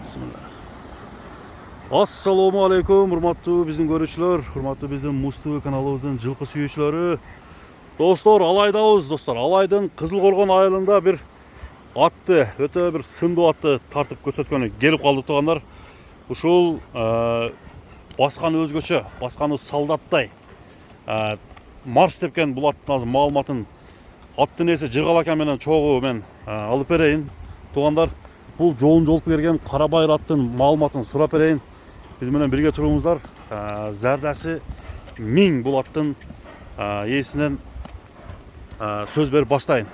Bismillah. Assalomu alaykum, hurmatli bizning ko'ruvchilar, hurmatli bizning Mustafa kanalımızın жылқы suyuvchileri. Dostlar, alaydabız dostlar. Alaydın Kızılqo'rg'on ayılında bir atты, öte bir sındı atты tartып көрсөткөнү келип калды тугандар. Ушул басканы өзгөчө, басканы солдаттай марш тепкен бул аттын маалыматын аттын ээси Жыргалака менен чогуу мен алып берейин. Тугандар, бул жоон жолуп келген Карабайыр аттын маалыматын сурап берейин. Биз менен бирге туруңуздар. Зардаси 1000 бул аттын ээсинен сөз берип баштайын.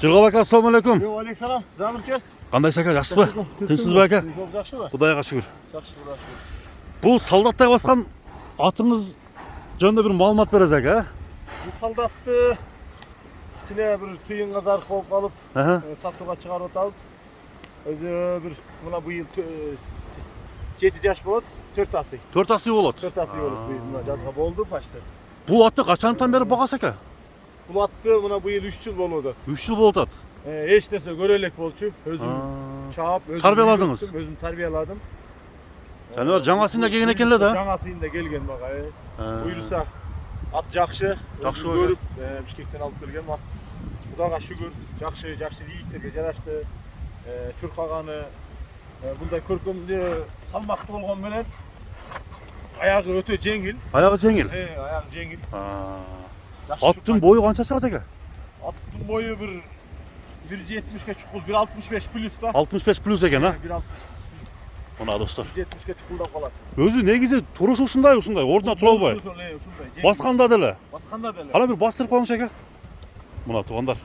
Жыргалака, ассалому алейкум. Алейкум, жаным кел. Кандайсыз ака, жакшысызбы? Тынчсызбы ака? Жакшыбы? Кудайга шүгүр. Жакшы, Кудайга шүгүр. Бул солдаттай баскан атыңыз жөнүндө бир маалымат бересиз ака? Бул солдатты тине бир тыйынга зарык болуп калып, сатууга чыгарып атабыз. Өзү бир мына быйыл 7 жаш болот, 4 асый. 4 асый болот. 4 асый болот. Быйыл мына жазга болду почти. Бул атты качантан бери багасыз ака? Бул атты мына быйыл 3 жыл болуп атат. 3 жыл болуп атат. Эч нерсе көрө элек болчу. Өзүм чаап, өзүм тарбияладыңыз. Өзүм тарбияладым. Жаныбар жаңасында келген экен эле да. Жаңасында келген мага. Буюрса ат жакшы. Жакшы көрүп, Бишкектен алып келгем ат. Кудайга шүгүр, жакшы ийгиттерге жарашты. Чуркаганы мындай көркөмдүү салмактуу болгон менен аягы өтө жеңил. Аягы жеңил. Аягы жеңил. Аттын бою канча чыгат экен? Аттын бою бир 1.70 ке чукул, 1.65 плюс да. 65 плюс экен, а? 1.60. Мына достор. 1.70 ке чукулдап калат. Өзү негизи турушу ушундай, ордуна тура албай. Басканда деле. Басканда деле. Кана бир бастырып коюңуз ака. Мына туугандар.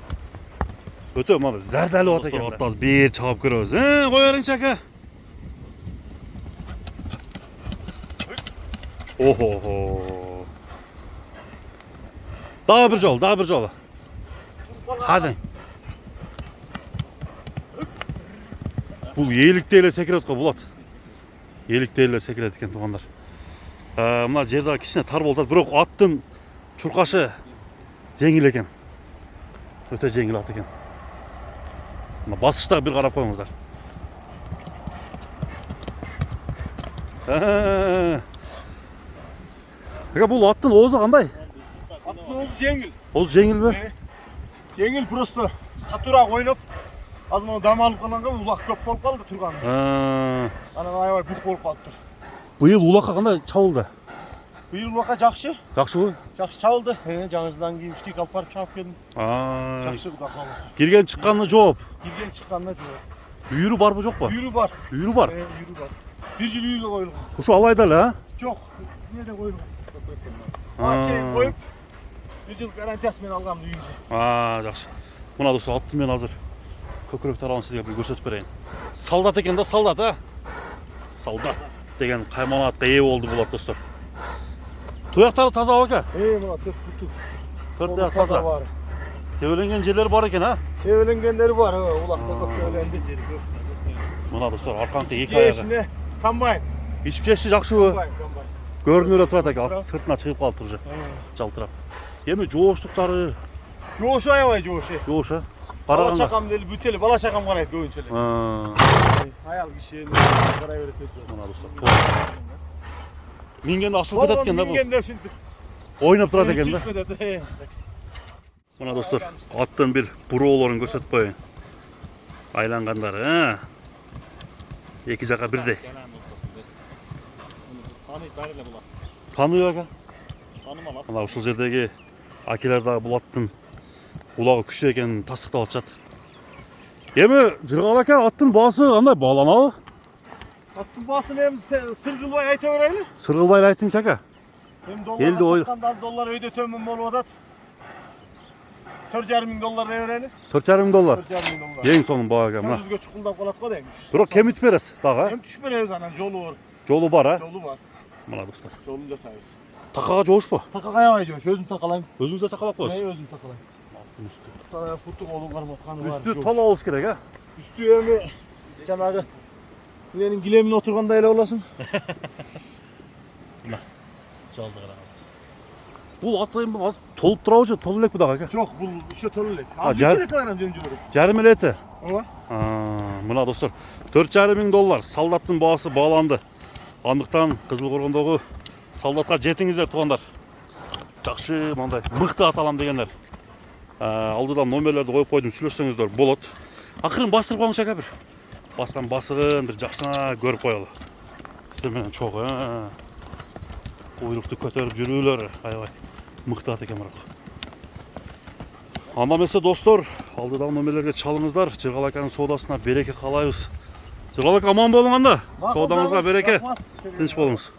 Өтө мына зардалып атат экен. Аттан бир чыгып көрөбүз. Кой бериңчи ака. Охо. Дагы бир жолу. Хadi. Бул eelikте эле секирет го болот. Eelikте эле секирет экен туугандар. Мына жерде кичине тар болот, бирок аттын чуркашы жеңил экен. Өтө жеңил ат экен. Мына басыштагы бир карап коюңуздар. Ага, бул аттын оозу кандай? Аттын оозу жеңил. Оозу жеңилби? Жеңил, просто катуураак ойноп, азыр мына дам алып калганга улак көп болуп калды турганы. Анан аябай бук болуп калыптыр. Быйыл улакка кандай чабылды? Быйыл улакка жакшы. Жакшыбы? Жакшы чабылды. Жаңы жылдан кийин Бишкек алып барып чабып келдим. Жакшы Кудай кааласа. Кирген чыкканына жооп. Кирген чыкканына жооп. Үйүрү барбы жокпу? Үйүрү бар. Үйүрү бар. Үйүрү бар. Бир жыл үйүргө коюлган. Ушу алайда эле, а? Жок, эмнеде коюлган. Чейин коюп, бир жыл гарантиясы менен алгам үйүргө. Жакшы. Мына достор, атты мен азыр көкүрөк тарабын сизге бир көрсөтүп берейин. Солдат экен да, солдат, а? Солдат деген кайманатка ээ болду бул ат достор. Туяктары таза ака? Мына төрт буту. Төрт аяк таза. Тебеленген жерлери бар экен, а? Тебеленгендери бар, улакта көп тебеленди жери көп. Мына достор, арканыкта эки аягы. Кешине комбайн. Ичпеши жакшыбы? Комбайн. Көрүнүп эле турат экен, ат сыртына чыгып калыптыр уже. Жалтырап. Эми жооштуктары Жоошу аябай жоошу. жоош, а? Бала чакам дели бүтеле, бала чакам карайт көбүнчө эле. Аял киши карай берет өзү. Мына достор. Минген ашылып кетет экен да бул. Мингенде ушинтип Ойноп турат экен да. да. Мына достор, аттын бир буроолорун көрсөтүп коеюн. Айлангандары, эки жака бирдей. Таный баары эле булат. Таныйбы ака? Танымал ат. Мына ушул жердеги акелер дагы бул аттын улагы күчтүү экенин тастыктап атышат. Эми Жыргалака аттын баасы кандай бааланабы? Аттын баасын эми сыр кылбай айта берели. Сыр кылбай айтыңчы ака. Эми доллар чыкканда аз доллар өйдө төмөн болуп атат. $4.500 дей берели. $4.500. $4.500. Эң сонун баа экен мына. Көзгө чукулдап калат го дейм. Бирок кемитип бересиз дагы, а? Эми түшүп беребиз анан жолу бар. Жолу бар, а? Жолу бар. Мына достор. Жолун жасайбыз. Такага жоошпу? Такага аябай жоош, өзүм такалайм. Өзүңүз да такалап коесуз? Өзүм такалайм. Аттын үстү. Футу колун карматканы бар. Үстү тол алыш керек, а? Үстү эми жанагы менин килемине отургандай эле болосуң. Мына. Жалды караңыз. Бул ат эми азыр толуп турабы же толу элекпи дагы ака? Жок, бул еще толу элек. Жарым эле эти. Ооба. Мына достор, 4,5 мың доллар солдаттың бағасы бағаланды. Андықтан Қызылқорғандагы солдатқа жетіңіздер туғандар. Жақсы мындай мықты аталам дегендер. Алдыдан номерлерді қойып қойдым, сүйлөсөңүздөр болот. Акырын басырып коюңуз ака бир. Басқан басығын бір жақсына көріп қоялы. Сіздер менен чоқ, Уйруқты көтеріп жүрүүлөр, аябай мықты ат екен бірақ. Анда эмесе достор, алдыдағы номерлерге чалыңыздар. Жыргал аканын соодасына береке каалайбыз. Жыргал ака аман болуңанда. Соодаңызга береке. Тынч болуңуз.